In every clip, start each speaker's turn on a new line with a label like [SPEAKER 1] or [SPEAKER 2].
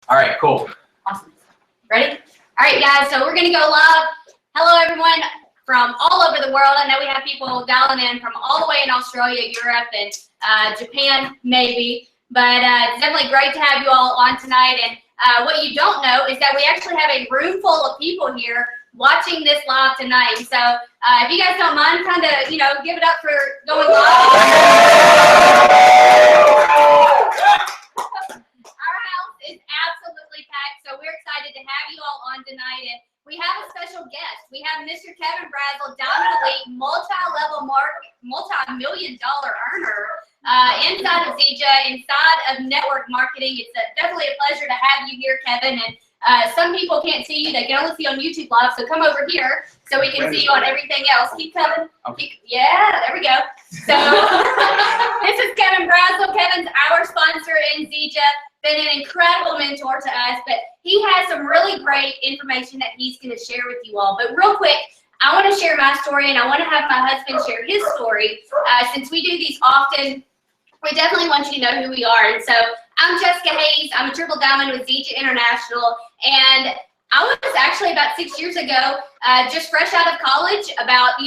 [SPEAKER 1] All right, cool.
[SPEAKER 2] Awesome. Ready? All right, guys, so we're going to go live. Hello, everyone from all over the world. I know we have people dialing in from all the way in Australia, Europe, and Japan, maybe. But it's definitely great to have you all on tonight. And what you don't know is that we actually have a room full of people here watching this live tonight. So if you guys don't mind, kind of, give it up for going live. Our house is absolutely packed, so we're excited to have you all on tonight. And we have a special guest. We have Mr. Kevin Brassell, Diamond Elite, multi-million-dollar earner inside of Zija, inside of network marketing. It's definitely a pleasure to have you here, Kevin. And some people can't see you. They can only see on YouTube Live, so come over here so we can see you on everything else. Keep coming. Yeah, there we go. So this is Kevin Brassell. Kevin's our sponsor in Zija. Been an incredible mentor to us, but he has some really great information that he's going to share with you all. But real quick, I want to share my story, and I want to have my husband share his story. Since we do these often, we definitely want you to know who we are. And so I'm Jessica Hayes. I'm a triple diamond with Zija International, and I was actually about 6 years ago, just fresh out of college, about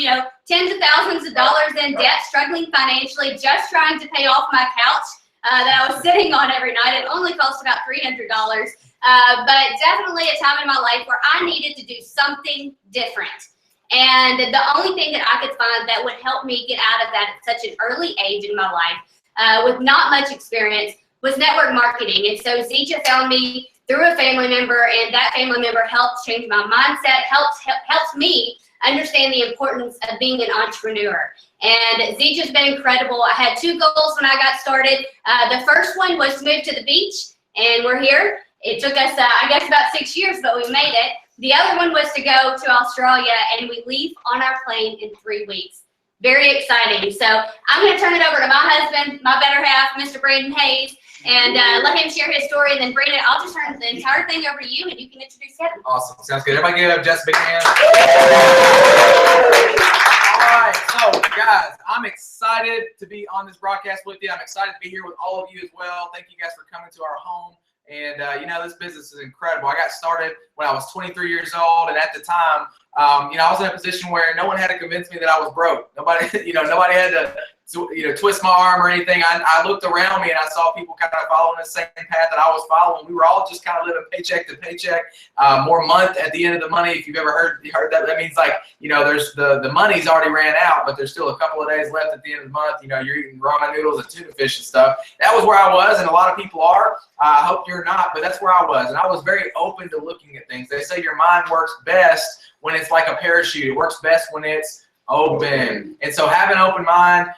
[SPEAKER 2] tens of thousands of dollars in debt, struggling financially, just trying to pay off my couch that I was sitting on every night. It only cost about $300, but definitely a time in my life where I needed to do something different. And the only thing that I could find that would help me get out of that at such an early age in my life, with not much experience, was network marketing. And so Zija found me through a family member, and that family member helped change my mindset, helps me understand the importance of being an entrepreneur. And Zija's been incredible. I had two goals when I got started. The first one was to move to the beach, and we're here. It took us, I guess, about 6 years, but we made it. The other one was to go to Australia, and we leave on our plane in 3 weeks. Very exciting. So I'm going to turn it over to my husband, my better half, Mr. Brandon Hayes, and let him share his story. And then Brandon, I'll just turn the entire thing over to you, and you can introduce Kevin.
[SPEAKER 1] Awesome. Sounds good. Everybody give up Jess a big hand. All right. So, guys, I'm excited to be on this broadcast with you. I'm excited to be here with all of you as well. Thank you guys for coming to our home. And, this business is incredible. I got started when I was 23 years old. And at the time, I was in a position where no one had to convince me that I was broke. Nobody, nobody had to twist my arm or anything. I looked around me and I saw people kind of following the same path that I was following. We were all just kind of living paycheck to paycheck, more month at the end of the money. If you've ever heard that means there's the money's already ran out, but there's still a couple of days left at the end of the month. You're eating ramen noodles and tuna fish and stuff. That was where I was, and a lot of people are. I hope you're not, but that's where I was. And I was very open to looking at things. They say your mind works best when it's like a parachute. It works best when it's open. And so have an open mind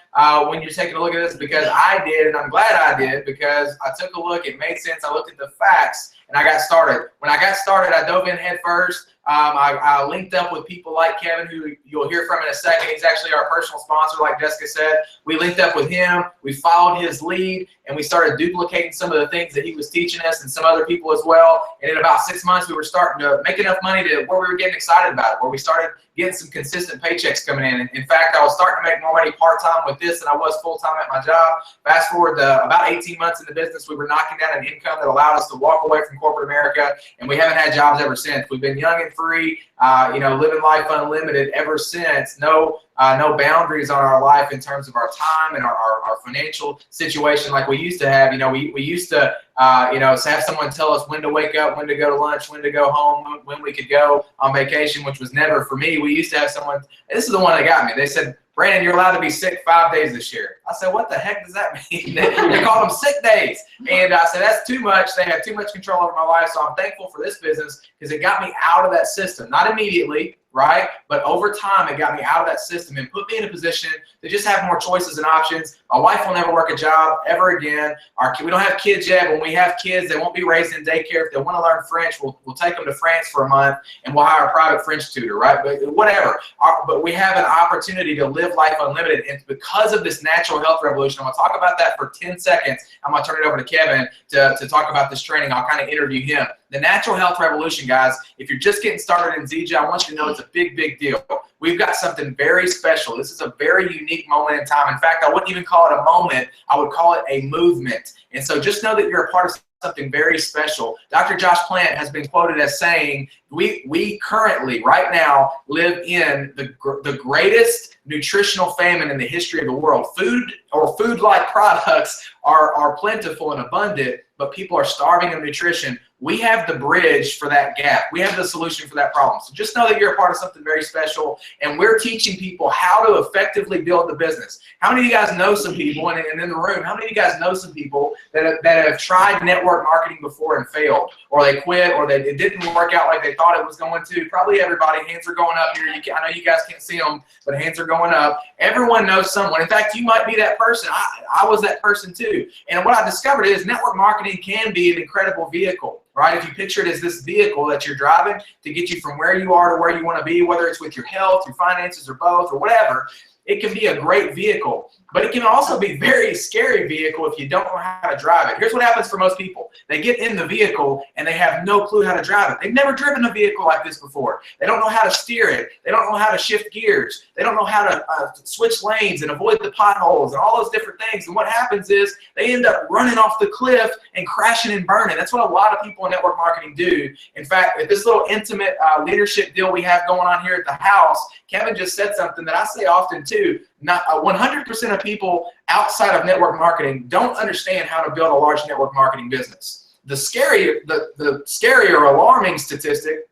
[SPEAKER 1] when you're taking a look at this, because I did, and I'm glad I did, because I took a look, it made sense, I looked at the facts, and I got started. When I got started, I dove in head first. I linked up with people like Kevin, who you'll hear from in a second. He's actually our personal sponsor, like Jessica said. We linked up with him, we followed his lead, and we started duplicating some of the things that he was teaching us and some other people as well. And in about 6 months, we were starting to make enough money to where we were getting excited about it, where we started getting some consistent paychecks coming in. In fact, I was starting to make more money part-time with this than I was full-time at my job. Fast forward to about 18 months in the business, we were knocking down an income that allowed us to walk away from corporate America, and we haven't had jobs ever since. We've been young and free, living life unlimited ever since. No boundaries on our life in terms of our time and our financial situation like we used to have. We used to have someone tell us when to wake up, when to go to lunch, when to go home, when we could go on vacation, which was never for me. We used to have someone, this is the one that got me. They said, Brandon, you're allowed to be sick 5 days this year. I said, what the heck does that mean? They call them sick days. And I said, that's too much. They have too much control over my life. So I'm thankful for this business because it got me out of that system. Not immediately, right? But over time, it got me out of that system and put me in a position to just have more choices and options. My wife will never work a job ever again. We don't have kids yet. When we have kids, they won't be raised in daycare. If they want to learn French, we'll take them to France for a month and we'll hire a private French tutor, right? But whatever. But we have an opportunity to live life unlimited. And because of this natural health revolution, I'm going to talk about that for 10 seconds. I'm going to turn it over to Kevin to talk about this training. I'll kind of interview him. The natural health revolution, guys, if you're just getting started in Zija, I want you to know it's a big, big deal. We've got something very special. This is a very unique moment in time. In fact, I wouldn't even call it a moment. I would call it a movement. And so just know that you're a part of something very special. Dr. Josh Plant has been quoted as saying, we currently, right now, live in the greatest nutritional famine in the history of the world. Food or food-like products are plentiful and abundant, but people are starving of nutrition. We have the bridge for that gap. We have the solution for that problem. So just know that you're a part of something very special, and we're teaching people how to effectively build the business. How many of you guys know some people, and in the room, how many of you guys know some people that have tried network marketing before and failed, or they quit, or it didn't work out like they thought it was going to? Probably everybody. Hands are going up here. I know you guys can't see them, but hands are going up. Everyone knows someone. In fact, you might be that person. I was that person too. And what I discovered is network marketing can be an incredible vehicle. Right? If you picture it as this vehicle that you're driving to get you from where you are to where you want to be, whether it's with your health, your finances, or both, or whatever, it can be a great vehicle. But it can also be a very scary vehicle if you don't know how to drive it. Here's what happens for most people. They get in the vehicle and they have no clue how to drive it. They've never driven a vehicle like this before. They don't know how to steer it. They don't know how to shift gears. They don't know how to switch lanes and avoid the potholes and all those different things. And what happens is they end up running off the cliff and crashing and burning. That's what a lot of people in network marketing do. In fact, at this little intimate leadership deal we have going on here at the house, Kevin just said something that I say often too. Not 100% of people outside of network marketing don't understand how to build a large network marketing business. The scary or alarming statistic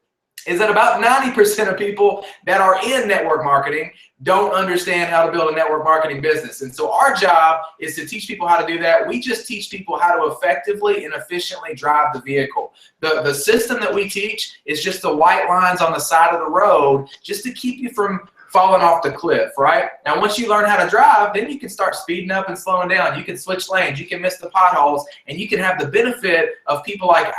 [SPEAKER 1] is that about 90% of people that are in network marketing don't understand how to build a network marketing business. And so our job is to teach people how to do that. We just teach people how to effectively and efficiently drive the vehicle. The system that we teach is just the white lines on the side of the road just to keep you from falling off the cliff, right? Now, once you learn how to drive, then you can start speeding up and slowing down. You can switch lanes, you can miss the potholes, and you can have the benefit of people like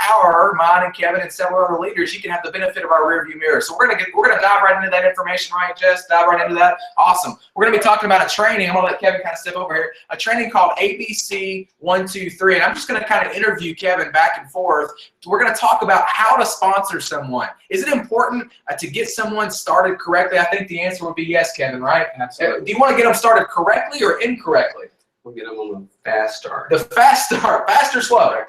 [SPEAKER 1] mine and Kevin and several other leaders. You can have the benefit of our rearview mirror. So we're gonna dive right into that information, right, Jess? Dive right into that. Awesome. We're gonna be talking about a training. I'm gonna let Kevin kind of step over here. A training called ABC 1, 2, 3, and I'm just gonna kind of interview Kevin back and forth. We're gonna talk about how to sponsor someone. Is it important to get someone started correctly? I think the answer would be yes, Kevin, right?
[SPEAKER 3] Absolutely.
[SPEAKER 1] Do you want to get them started correctly or incorrectly?
[SPEAKER 3] We'll get them on the fast start.
[SPEAKER 1] The fast start. Fast or slow?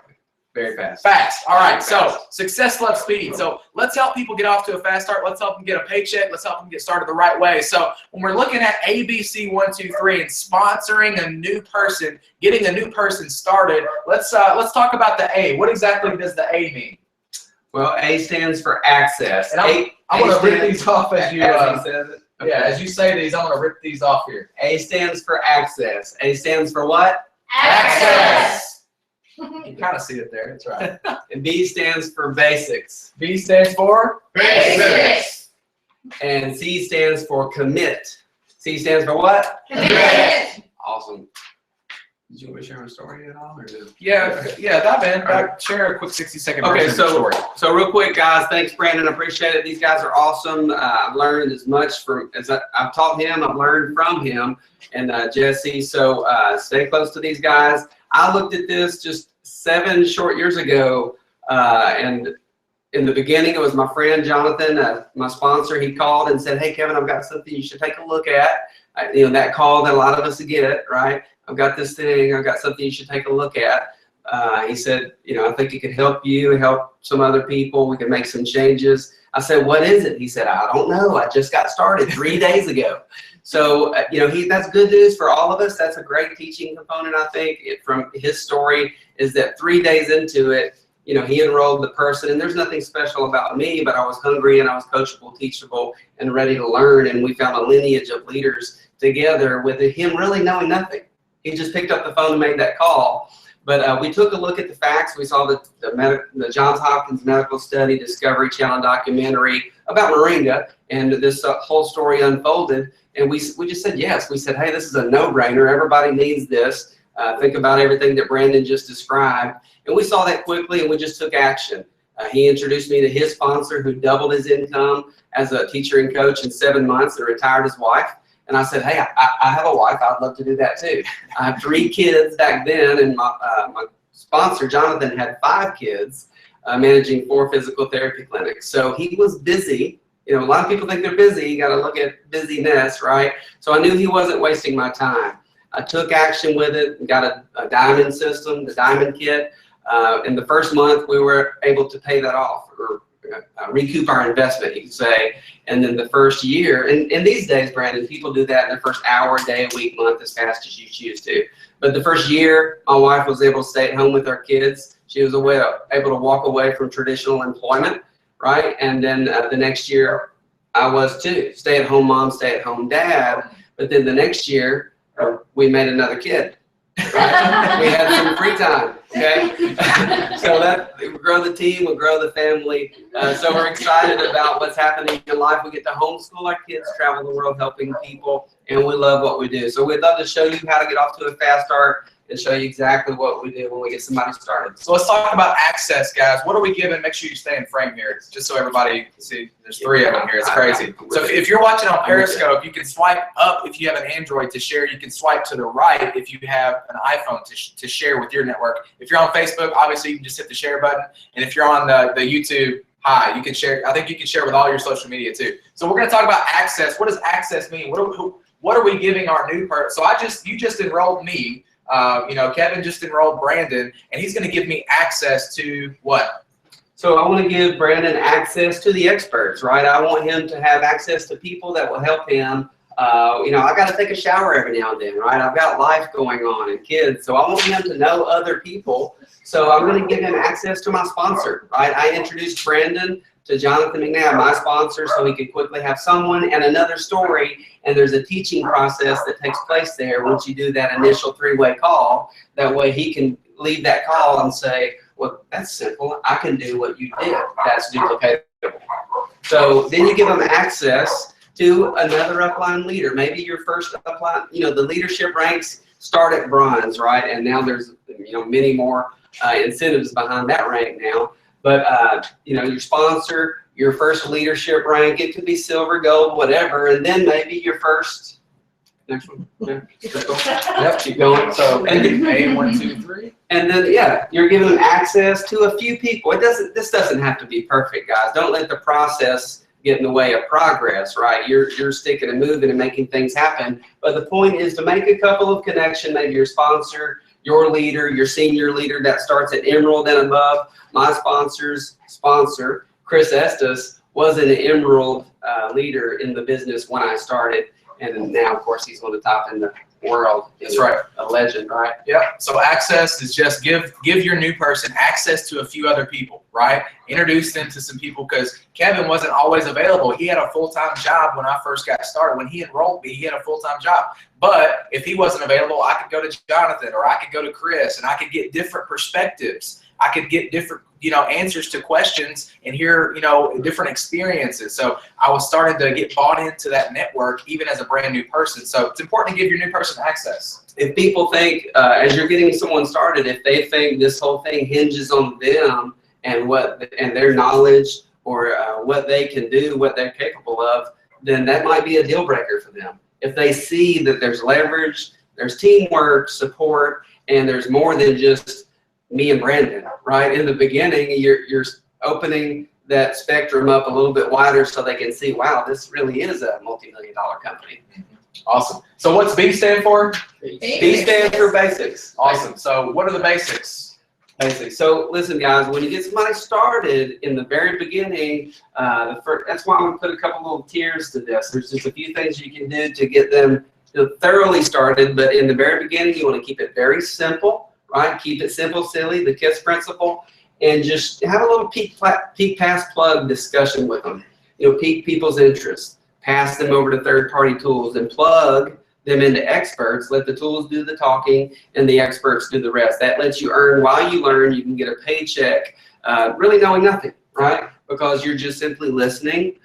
[SPEAKER 3] Very fast.
[SPEAKER 1] Fast. All right.
[SPEAKER 3] Fast.
[SPEAKER 1] So success loves speed. So let's help people get off to a fast start. Let's help them get a paycheck. Let's help them get started the right way. So when we're looking at ABC 1, 2, 3 and sponsoring a new person, getting a new person started, let's talk about the A. What exactly does the A mean?
[SPEAKER 3] Well, A stands for access.
[SPEAKER 1] And I'm going to rip these off as you
[SPEAKER 3] he says it. Okay.
[SPEAKER 1] Yeah, as you say these, I'm going to rip these off here.
[SPEAKER 3] A stands for access. A stands for what?
[SPEAKER 2] Access.
[SPEAKER 1] You kind of see it there. That's right.
[SPEAKER 3] And B stands for basics.
[SPEAKER 1] B stands for
[SPEAKER 2] Basics.
[SPEAKER 3] And C stands for commit. C stands for what?
[SPEAKER 2] Commit.
[SPEAKER 3] Awesome. Did you want to share my story at all? Or
[SPEAKER 1] Yeah, dive in. Share a quick 60-second
[SPEAKER 3] Okay,
[SPEAKER 1] version of the story.
[SPEAKER 3] so real quick, guys. Thanks, Brandon. I appreciate it. These guys are awesome. I've learned as much as I've taught him. I've learned from him and Jesse. So stay close to these guys. I looked at this just 7 short years ago, and in the beginning, it was my friend Jonathan, my sponsor. He called and said, "Hey, Kevin, I've got something you should take a look at." That call that a lot of us get, right? I've got this thing. I've got something you should take a look at. He said, I think it could help you, help some other people. We can make some changes. I said, what is it? He said, I don't know. I just got started 3 days ago. So, that's good news for all of us. That's a great teaching component, I think, from his story, is that 3 days into it, he enrolled the person, and there's nothing special about me, but I was hungry and I was coachable, teachable, and ready to learn. And we found a lineage of leaders together with him really knowing nothing. He just picked up the phone and made that call. But we took a look at the facts. We saw the Johns Hopkins Medical Study Discovery Channel documentary about Moringa, and this whole story unfolded. And we just said yes. We said, hey, this is a no-brainer. Everybody needs this. Think about everything that Brandon just described. And we saw that quickly, and we just took action. He introduced me to his sponsor, who doubled his income as a teacher and coach in 7 months and retired his wife. And I said, hey, I have a wife. I'd love to do that too. I have 3 kids back then, and my sponsor, Jonathan, had 5 kids, managing 4 physical therapy clinics. So he was busy. A lot of people think they're busy. You got to look at busyness, right? So I knew he wasn't wasting my time. I took action with it and got a diamond system, the diamond kit. In the first month, we were able to pay that off, or recoup our investment, you could say. And then the first year, and these days, Brandon, people do that in the first hour, day, week, month, as fast as you choose to. But the first year, my wife was able to stay at home with our kids. She was able to walk away from traditional employment, right? And then the next year, I was too. Stay-at-home mom, stay-at-home dad. But then the next year, we made another kid. Right? We had some free time, okay? So that we grow the team, we grow the family. So we're excited about what's happening in life. We get to homeschool our kids, travel the world helping people, and we love what we do. So we'd love to show you how to get off to a fast start and show you exactly what we do when we get somebody started.
[SPEAKER 1] So let's talk about access, guys. What are we giving? Make sure you stay in frame here, just so everybody can see. There's 3 of them here. It's crazy. So if you're watching on Periscope, you can swipe up if you have an Android to share. You can swipe to the right if you have an iPhone to share with your network. If you're on Facebook, obviously you can just hit the share button. And if you're on the YouTube, hi, you can share. I think you can share with all your social media too. So we're going to talk about access. What does access mean? What are we giving our new person? So you just enrolled me. Kevin just enrolled Brandon, and he's going to give me access to what?
[SPEAKER 3] So I want to give Brandon access to the experts, right? I want him to have access to people that will help him. I got to take a shower every now and then, right? I've got life going on and kids, so I want him to know other people. So I'm going to give him access to my sponsor, right? I introduced Brandon to Jonathan McNabb, my sponsor, so he could quickly have someone and another story. And there's a teaching process that takes place there once you do that initial 3-way call. That way he can leave that call and say, well, that's simple. I can do what you did. That's duplicatable. So then you give them access to another upline leader. Maybe your first upline, the leadership ranks start at bronze, right? And now there's, many more incentives behind that rank now. But, your sponsor, your first leadership rank, it could be silver, gold, whatever. And then maybe your first, next one. Yeah, yep, keep going. So,
[SPEAKER 1] A, 1, 2, 3.
[SPEAKER 3] And then, you're giving them access to a few people. This doesn't have to be perfect, guys. Don't let the process get in the way of progress, right? You're sticking and moving and making things happen. But the point is to make a couple of connections, maybe your sponsor, your leader, your senior leader that starts at Emerald and above. My sponsor's sponsor, Chris Estes, was an Emerald leader in the business when I started. And now, of course, he's one of the top in the world.
[SPEAKER 1] That's right.
[SPEAKER 3] A legend, right?
[SPEAKER 1] Yeah. So access is just give your new person access to a few other people, right? Introduce them to some people, because Kevin wasn't always available. He had a full-time job when I first got started. When he enrolled me, he had a full-time job. But if he wasn't available, I could go to Jonathan, or I could go to Chris, and I could get different perspectives. I could get different, answers to questions and hear, different experiences. So I was starting to get bought into that network, even as a brand new person. So it's important to give your new person access.
[SPEAKER 3] If people think, as you're getting someone started, if they think this whole thing hinges on them and their knowledge, or what they can do, what they're capable of, then that might be a deal breaker for them. If they see that there's leverage, there's teamwork, support, and there's more than just me and Brandon, right? In the beginning, you're opening that spectrum up a little bit wider so they can see, wow, this really is a multi-million-dollar company.
[SPEAKER 1] Awesome. So what's B stand for?
[SPEAKER 3] B stands for basics.
[SPEAKER 1] Awesome. So what are the basics?
[SPEAKER 3] Basics. So listen, guys, when you get somebody started in the very beginning, that's why we put a couple little tiers to this. There's just a few things you can do to get them thoroughly started, but in the very beginning, you want to keep it very simple. Right? Keep it simple, silly, the KISS principle, and just have a little peek, pass, plug discussion with them. Pique people's interest, pass them over to third-party tools, and plug them into experts. Let the tools do the talking, and the experts do the rest. That lets you earn while you learn. You can get a paycheck, really knowing nothing, right? Because you're just simply listening,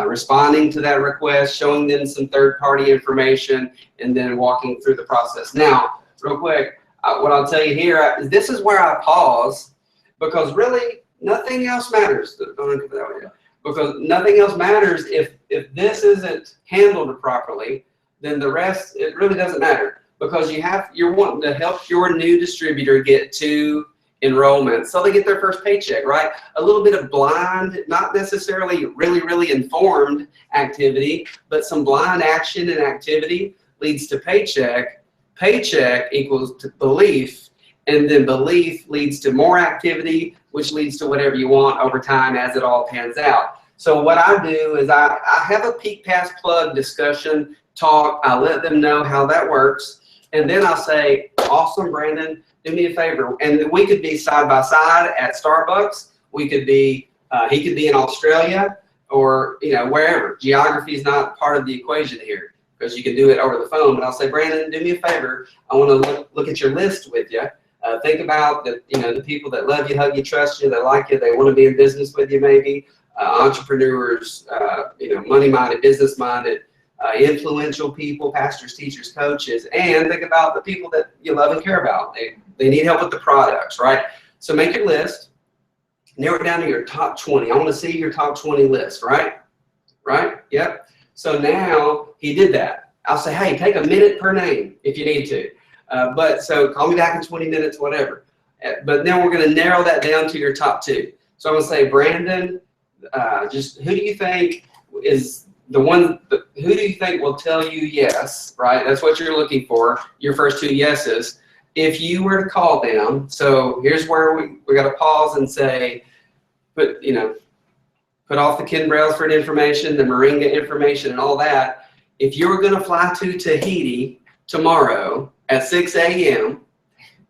[SPEAKER 3] responding to that request, showing them some third-party information, and then walking through the process. Now, real quick, what I'll tell you here is this is where I pause, because really nothing else matters. Because nothing else matters if this isn't handled properly, then the rest, it really doesn't matter, because you're wanting to help your new distributor get to enrollment so they get their first paycheck, right? A little bit of blind, not necessarily really informed activity, but some blind action and activity leads to paycheck. Paycheck equals to belief, and then belief leads to more activity, which leads to whatever you want over time as it all pans out. So what I do is I have a peak pass plug discussion talk. I let them know how that works. And then I'll say, awesome, Brandon, do me a favor. And we could be side by side at Starbucks. We could be, he could be in Australia or, wherever. Geography is not part of the equation here because you can do it over the phone. But I'll say, Brandon, do me a favor. I want to look at your list with you. Think about the people that love you, hug you, trust you, that like you, they want to be in business with you maybe. Entrepreneurs, money-minded, business-minded, influential people, pastors, teachers, coaches, and think about the people that you love and care about. They need help with the products, right? So make your list, narrow it down to your top 20. I want to see your top 20 list, right? Right? Yep. So now he did that. I'll say, hey, take a minute per name if you need to. So call me back in 20 minutes, whatever. But then we're going to narrow that down to your top 2. So I'm going to say, Brandon, just who do you think is the one, who do you think will tell you yes, right? That's what you're looking for, your first 2 yeses. If you were to call them, so here's where we got to pause and say, put off the Ken Brailsford information, the Moringa information and all that. If you were going to fly to Tahiti tomorrow at 6 a.m.,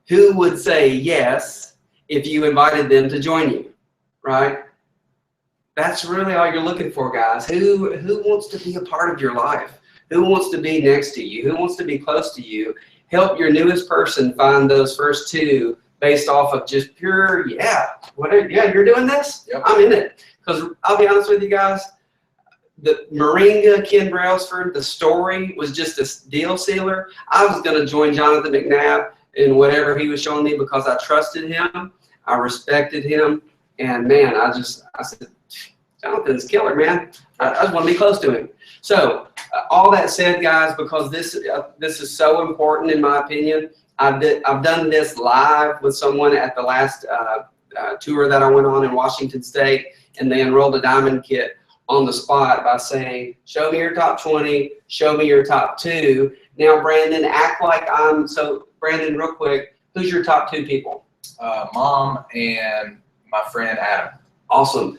[SPEAKER 3] who would say yes if you invited them to join you, right? That's really all you're looking for, guys. Who wants to be a part of your life? Who wants to be next to you? Who wants to be close to you? Help your newest person find those first 2 based off of just pure, yeah, you're doing this? Yep. I'm in it. Because I'll be honest with you guys, the Moringa, Ken Brailsford, the story was just a deal sealer. I was going to join Jonathan McNabb in whatever he was showing me because I trusted him. I respected him. And man, I said, Jonathan's killer, man. I just want to be close to him. So all that said, guys, because this is so important in my opinion, I've done this live with someone at the last tour that I went on in Washington State, and they enrolled a diamond kit on the spot by saying, show me your top 20, show me your top 2. Now, Brandon, act like Brandon, real quick, who's your top 2 people?
[SPEAKER 1] Mom and my friend Adam.
[SPEAKER 3] Awesome.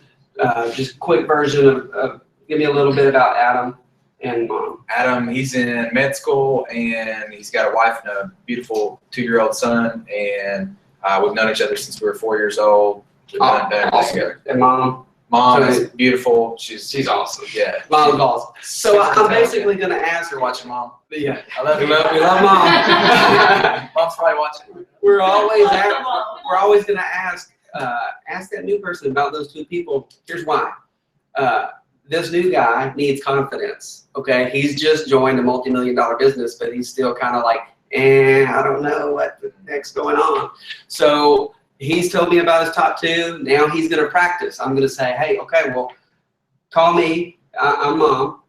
[SPEAKER 3] Just a quick version of give me a little bit about Adam and Mom.
[SPEAKER 1] Adam, he's in med school, and he's got a wife and a beautiful 2-year-old son, and we've known each other since we were 4 years old. We've done
[SPEAKER 3] awesome.
[SPEAKER 1] Together.
[SPEAKER 3] And Mom
[SPEAKER 1] is beautiful. She's awesome. Yeah.
[SPEAKER 3] Mom's awesome. So I'm basically going to ask her.
[SPEAKER 1] You're watching Mom.
[SPEAKER 3] Yeah.
[SPEAKER 1] I love you.
[SPEAKER 3] We love Mom.
[SPEAKER 1] Mom's probably watching.
[SPEAKER 3] We're always going to ask that new person about those 2 people. Here's why. This new guy needs confidence. Okay, he's just joined a multi-million-dollar business, but he's still kind of like, I don't know what the heck's going on. So he's told me about his top 2. Now he's going to practice. I'm going to say, hey, okay, well, call me. I'm Mom.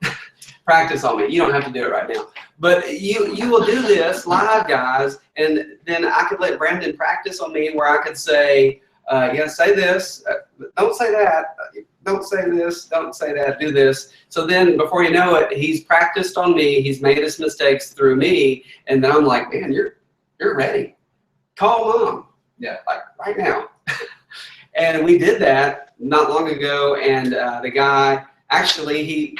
[SPEAKER 3] Practice on me. You don't have to do it right now. But you will do this live, guys, and then I could let Brandon practice on me where I could say, say this, don't say that, don't say this, don't say that, do this. So then before you know it, he's practiced on me, he's made his mistakes through me, and then I'm like, man, you're ready. Call Mom. Yeah, like right now. And we did that not long ago, and the guy, actually,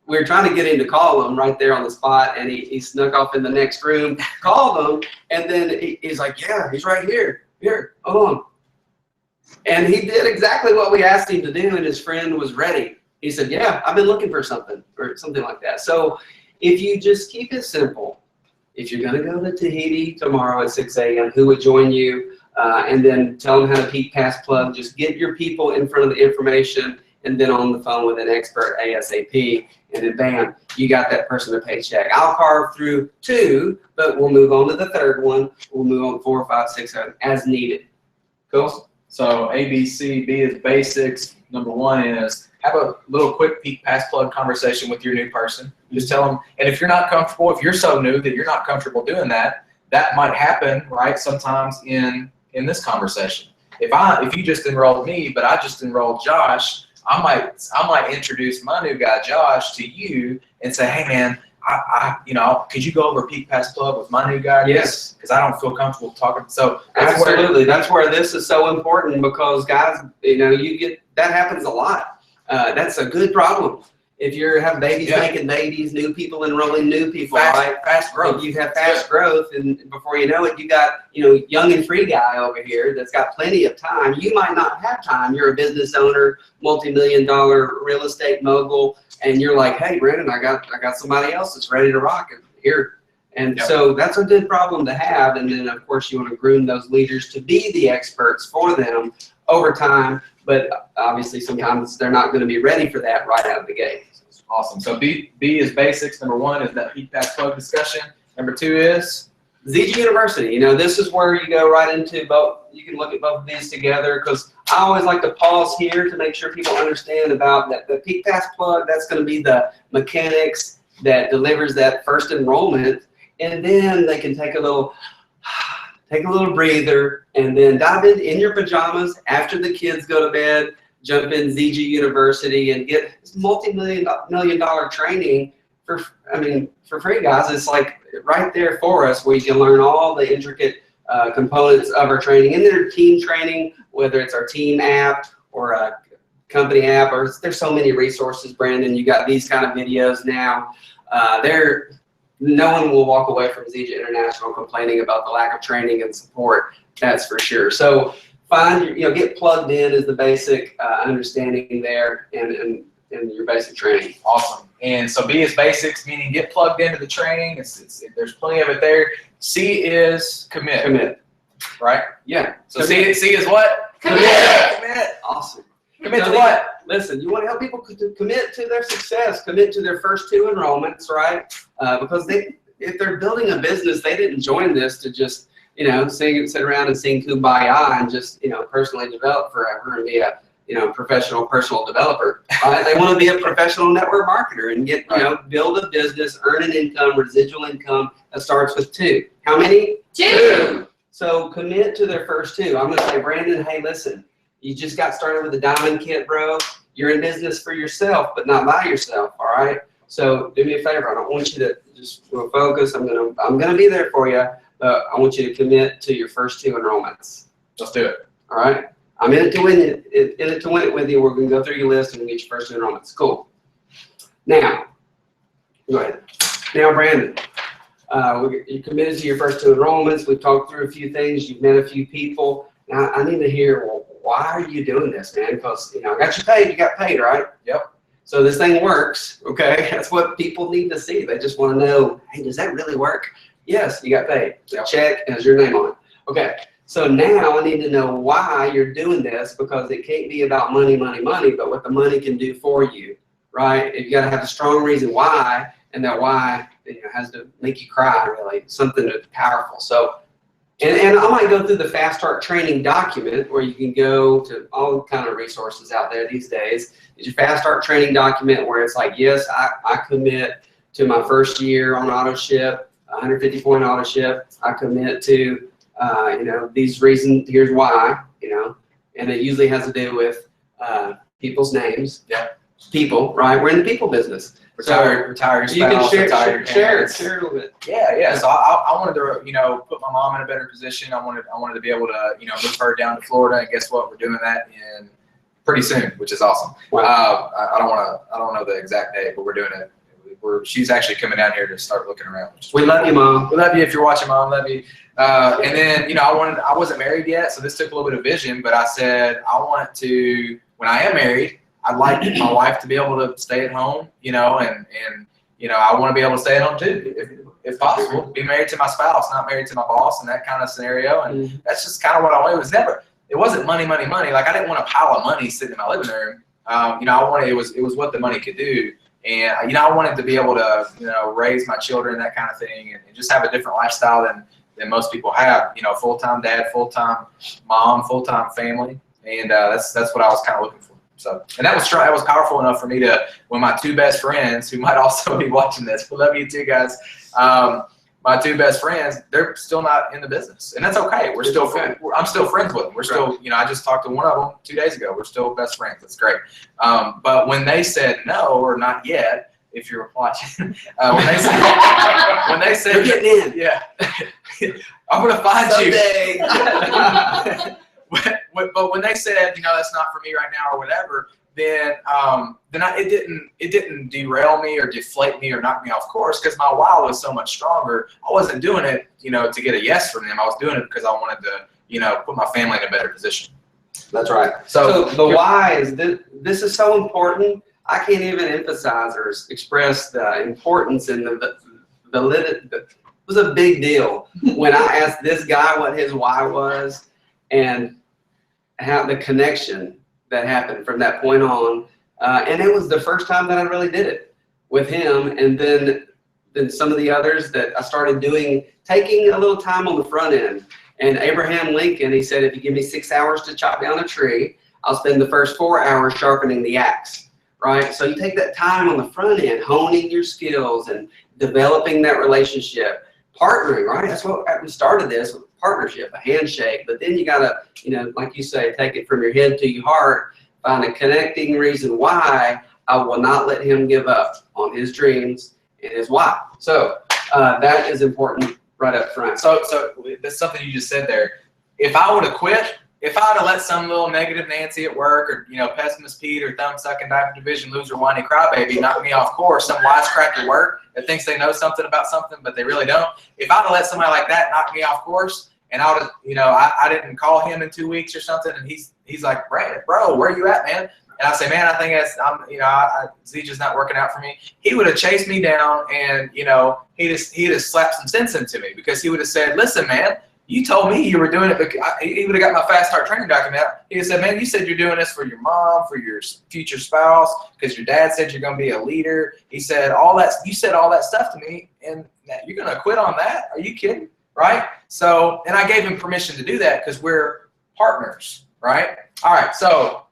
[SPEAKER 3] we were trying to get him to call him right there on the spot, and he snuck off in the next room, called him, and then he's like, yeah, he's right here. Here, hold on. And he did exactly what we asked him to do, and his friend was ready. He said, yeah, I've been looking for something, or something like that. So if you just keep it simple, if you're going to go to Tahiti tomorrow at 6 a.m., who would join you? And then tell them how to peak pass plug. Just get your people in front of the information, and then on the phone with an expert ASAP, and then bam, you got that person a paycheck. I'll carve through 2, but we'll move on to the 3rd one. We'll move on 4, 5, 6, 7 as needed. Cool?
[SPEAKER 1] So A, B, C, B is basics. Number 1 is have a little quick peak pass plug conversation with your new person. Just tell them, and if you're not comfortable, if you're so new that you're not comfortable doing that, that might happen, right? Sometimes in this conversation. If you just enrolled me, but I just enrolled Josh, I might introduce my new guy Josh to you and say, hey man, could you go over Peak Pass Plug with my new guy?
[SPEAKER 3] Yes.
[SPEAKER 1] Because I don't feel comfortable talking. So
[SPEAKER 3] absolutely, that's where this is so important, because guys, that happens a lot. That's a good problem. If you have babies making babies, new people enrolling new people,
[SPEAKER 1] fast growth.
[SPEAKER 3] You have fast growth, and before you know it, you got young and free guy over here that's got plenty of time. You might not have time. You're a business owner, multi-million-dollar real estate mogul, and you're like, hey, Brandon, I got somebody else that's ready to rock it here. And so that's a good problem to have. And then of course you want to groom those leaders to be the experts for them over time. But obviously sometimes they're not going to be ready for that right out of the gate.
[SPEAKER 1] Awesome. So B is basics. Number 1 is that Peak Pass Plug discussion. Number 2 is
[SPEAKER 3] ZG University. This is where you go right into both. You can look at both of these together, because I always like to pause here to make sure people understand about that. The Peak Pass Plug, that's going to be the mechanics that delivers that first enrollment, and then they can take a little breather and then dive in your pajamas after the kids go to bed. Jump in ZG University and get multi-million dollar training for free, guys. It's like right there for us, where you can learn all the intricate components of our training, and their team training, whether it's our team app or a company app, or there's so many resources, Brandon. You got these kind of videos now. No one will walk away from ZG International complaining about the lack of training and support. That's for sure. So get plugged in is the basic understanding there, and your basic training.
[SPEAKER 1] Awesome. And so B is basics, meaning get plugged into the training. There's plenty of it there. C is commit.
[SPEAKER 3] Commit.
[SPEAKER 1] Right?
[SPEAKER 3] Yeah.
[SPEAKER 1] So C is what?
[SPEAKER 2] Commit.
[SPEAKER 3] Awesome.
[SPEAKER 1] Commit to what?
[SPEAKER 3] Listen, you want to help people commit to their success, commit to their first 2 enrollments, right? Because if they're building a business, they didn't join this to just sit around and sing Kumbaya and just, personally develop forever and be a, professional personal developer. They want to be a professional network marketer and get, build a business, earn an income, residual income that starts with 2. How many?
[SPEAKER 2] 2.
[SPEAKER 3] So commit to their first 2. I'm going to say, Brandon, hey, listen, you just got started with the diamond kit, bro. You're in business for yourself, but not by yourself. All right. So do me a favor. I don't want you to just focus. I'm gonna be there for you. I want you to commit to your first 2 enrollments.
[SPEAKER 1] Let's do it.
[SPEAKER 3] All right. I'm in it to win it. In it to win it with you. We're going to go through your list and get your first 2 enrollments. Cool. Now, go ahead. Now, Brandon, you committed to your first 2 enrollments. We've talked through a few things. You've met a few people. Now, I need to hear, well, why are you doing this, man? Because, I got you paid. You got paid, right?
[SPEAKER 1] Yep.
[SPEAKER 3] So this thing works, okay? That's what people need to see. They just want to know, hey, does that really work? Yes, you got paid. The check has your name on it. Okay, so now I need to know why you're doing this, because it can't be about money, but what the money can do for you, right? You got to have a strong reason why, and that why has to make you cry, really, something that's powerful. So, and I might go through the Fast Start training document, where you can go to all kind of resources out there these days. It's your Fast Start training document where it's like, yes, I commit to my first year on auto ship, 150-point auto ship. I commit to, these reasons, here's why, and it usually has to do with people's names.
[SPEAKER 1] Yeah.
[SPEAKER 3] People, right? We're in the people business.
[SPEAKER 1] Retire your spouse,
[SPEAKER 3] you can share
[SPEAKER 1] retire
[SPEAKER 3] it a little bit.
[SPEAKER 1] Yeah. So I wanted to, put my mom in a better position. I wanted to be able to, move her down to Florida, and guess what? We're doing that in pretty soon, which is awesome.
[SPEAKER 3] Wow.
[SPEAKER 1] I don't know the exact date, but we're doing it. She's actually coming down here to start looking around.
[SPEAKER 3] We love you, Mom.
[SPEAKER 1] We love you if you're watching, Mom. Love you. And then, I wasn't married yet, so this took a little bit of vision, but I said, I want to, when I am married, I'd like my wife to be able to stay at home, and I want to be able to stay at home too, if possible. Be married to my spouse, not married to my boss, and that kind of scenario. And that's just kind of what I wanted. It wasn't money. Like, I didn't want a pile of money sitting in my living room. It was what the money could do. And, I wanted to be able to, raise my children, that kind of thing, and just have a different lifestyle than most people have. Full-time dad, full-time mom, full-time family. And that's what I was kind of looking for. So, and that was powerful enough for me to, when my 2 best friends, who might also be watching this, we love you too, guys. My 2 best friends, they're still not in the business, and that's okay. I'm still friends with them. We're still, I just talked to one of them 2 days ago. We're still best friends. That's great. But when they said no or not yet, if you're watching. When they said,
[SPEAKER 3] You're getting in.
[SPEAKER 1] yeah, I'm gonna find
[SPEAKER 3] Someday.
[SPEAKER 1] you. But when they said, that's not for me right now or whatever, then it didn't derail me or deflate me or knock me off course, because my why was so much stronger. I wasn't doing it, to get a yes from them. I was doing it because I wanted to, put my family in a better position.
[SPEAKER 3] That's right. So the why is this is so important. I can't even emphasize or express the importance and the validity. It was a big deal when I asked this guy what his why was, and how the connection that happened from that point on. And it was the first time that I really did it with him. And then some of the others that I started doing, taking a little time on the front end. And Abraham Lincoln, he said, if you give me 6 hours to chop down a tree, I'll spend the first 4 hours sharpening the axe, right? So you take that time on the front end, honing your skills and developing that relationship, partnering, right? That's what we started this with, partnership, a handshake. But then you gotta, like you say, take it from your head to your heart, find a connecting reason why I will not let him give up on his dreams and his why. So that is important right up front.
[SPEAKER 1] So that's something you just said there. If I would have quit, if I would have let some little negative Nancy at work, or pessimist Pete, or thumb-sucking diaper division loser, whiny crybaby knock me off course, some wisecrack at work that thinks they know something about something but they really don't. If I would have let somebody like that knock me off course, and I would have, I didn't call him in 2 weeks or something, and he's like, bro, where you at, man? And I say, man, I think Zeja's not working out for me. He would have chased me down, and he'd have slapped some sense into me, because he would have said, listen, man, you told me you were doing it. He would have got my fast start training document. He would have said, man, you said you're doing this for your mom, for your future spouse, because your dad said you're going to be a leader. He said all that. You said all that stuff to me, and you're going to quit on that? Are you kidding? Right? So, and I gave him permission to do that because we're partners, right? All right. So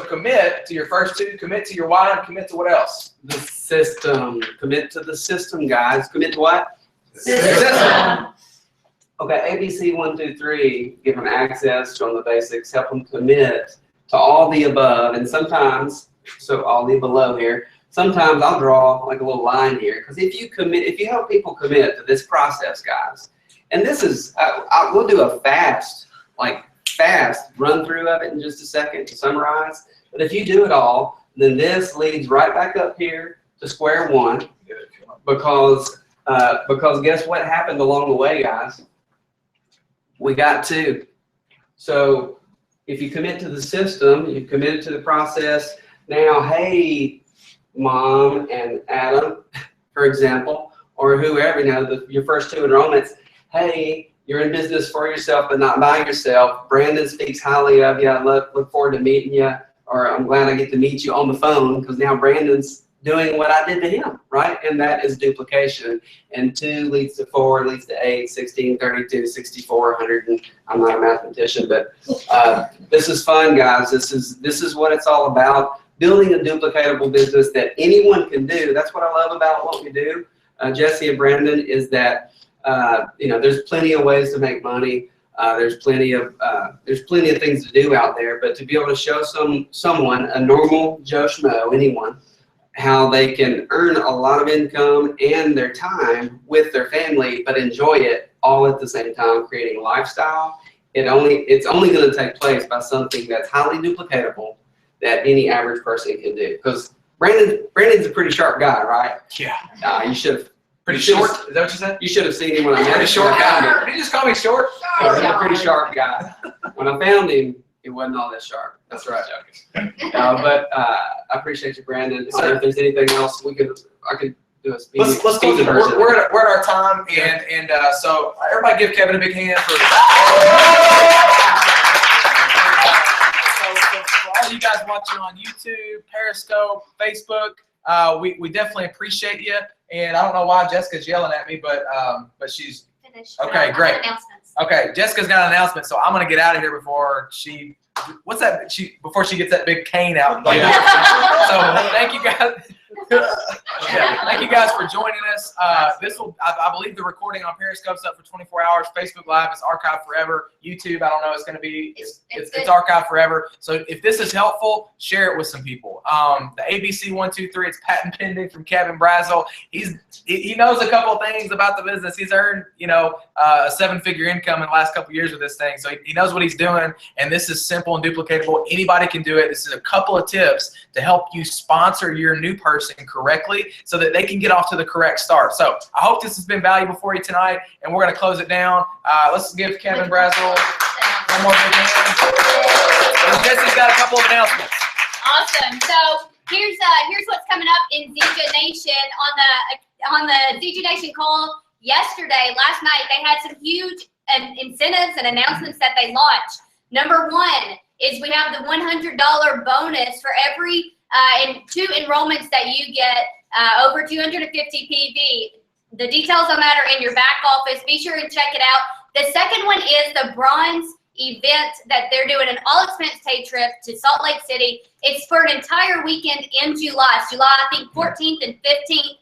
[SPEAKER 1] commit to your first two, commit to your why, and commit to what else?
[SPEAKER 3] The system. Commit to the system, guys. Commit to what?
[SPEAKER 2] System.
[SPEAKER 3] Okay, ABC 1, 2, 3, give them access, show them the basics, help them commit to all the above, and sometimes, so all the below here, sometimes I'll draw like a little line here, because if you help people commit to this process, guys, and this is, we'll do a fast run through of it in just a second to summarize, but if you do it all, then this leads right back up here to square one, because guess what happened along the way, guys? We got to. So if you commit to the system, you've committed to the process. Now, hey, Mom and Adam, for example, or whoever, your first two enrollments, hey, you're in business for yourself but not by yourself. Brandon speaks highly of you. I look forward to meeting you, or I'm glad I get to meet you on the phone, because now Brandon's doing what I did to him, right? And that is duplication. And 2 leads to 4, leads to 8, 16, 32, 64, 100. And I'm not a mathematician, but this is fun, guys. This is what it's all about. Building a duplicatable business that anyone can do. That's what I love about what we do, Jesse and Brandon, is that there's plenty of ways to make money. There's plenty of things to do out there. But to be able to show someone, a normal Joe Schmo, anyone, how they can earn a lot of income and their time with their family, but enjoy it all at the same time, creating a lifestyle. It's only going to take place by something that's highly duplicatable that any average person can do. Because Brandon's a pretty sharp guy, right?
[SPEAKER 1] Yeah.
[SPEAKER 3] You should have.
[SPEAKER 1] Pretty short? Is that what you said?
[SPEAKER 3] You should have seen him when I met him.
[SPEAKER 1] Pretty short guy. Did you just call me short?
[SPEAKER 3] He's a pretty sharp guy. When I found him, he wasn't all that sharp.
[SPEAKER 1] That's right.
[SPEAKER 3] But I appreciate you, Brandon. If there's anything else I could do a speedy
[SPEAKER 1] Let's close it. We're at our time, and so everybody give Kevin a big hand for. So for all you guys watching on YouTube, Periscope, Facebook, we definitely appreciate you. And I don't know why Jessica's yelling at me, but she's
[SPEAKER 2] Finished.
[SPEAKER 1] okay. Great.
[SPEAKER 2] Announcements.
[SPEAKER 1] Okay, Jessica's got an announcement, so I'm gonna get out of here before she. What's that? Before she gets that big cane out. So thank you guys. Thank you guys for joining us. I believe the recording on Periscope's up for 24 hours. Facebook Live is archived forever. YouTube, I don't know, it's going to be, it's archived forever. So if this is helpful, share it with some people. The ABC 123, it's patent pending from Kevin Brassell. He knows a couple of things about the business. He's earned, you know, a 7-figure income in the last couple of years with this thing. So he knows what he's doing, and this is simple and duplicatable. Anybody can do it. This is a couple of tips to help you sponsor your new person correctly so that they can get off to the correct start. So I hope this has been valuable for you tonight, and we're going to close it down. Let's give Kevin Brassell one more big hand. And Jesse's got a couple of announcements.
[SPEAKER 2] Awesome. So here's what's coming up in ZJ Nation on the ZJ Nation call yesterday. Last night they had some huge incentives and announcements that they launched. Number one is we have the $100 bonus for every 2 enrollments that you get over 250 PV. The details on that are in your back office. Be sure and check it out. The second one is the bronze event that they're doing, an all-expense paid trip to Salt Lake City. It's for an entire weekend in July. It's July, I think, 14th and 15th.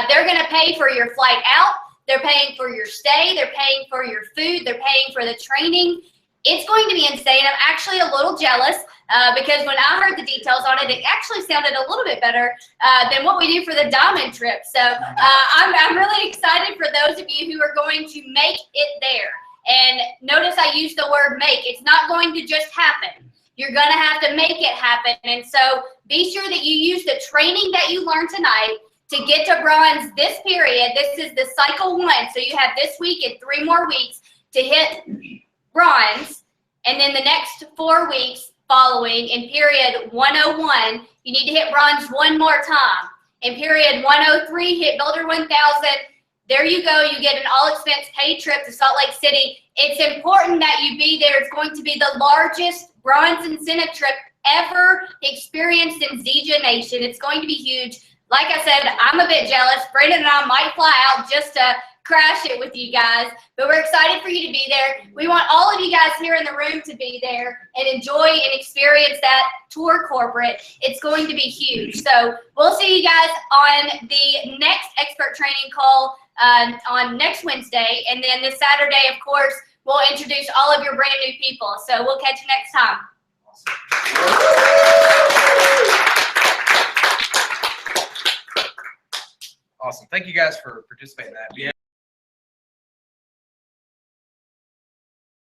[SPEAKER 2] They're going to pay for your flight out. They're paying for your stay. They're paying for your food. They're paying for the training. It's going to be insane. I'm actually a little jealous because when I heard the details on it, it actually sounded a little bit better than what we do for the diamond trip. So I'm really excited for those of you who are going to make it there. And notice I use the word make. It's not going to just happen. You're going to have to make it happen. And so be sure that you use the training that you learned tonight to get to bronze this period. This is the cycle 1. So you have this week and 3 more weeks to hit bronze. And then the next 4 weeks following in period 101, you need to hit bronze 1 more time. In period 103, hit Builder 1000. There you go. You get an all-expense paid trip to Salt Lake City. It's important that you be there. It's going to be the largest bronze incentive trip ever experienced in ZJ Nation. It's going to be huge. Like I said, I'm a bit jealous. Brandon and I might fly out just to crash it with you guys, but we're excited for you to be there. We want all of you guys here in the room to be there and enjoy and experience that tour corporate. It's going to be huge. So we'll see you guys on the next expert training call on next Wednesday, and then this Saturday, of course, we'll introduce all of your brand new people. So we'll catch you next time.
[SPEAKER 1] Awesome. Thank you guys for participating in that.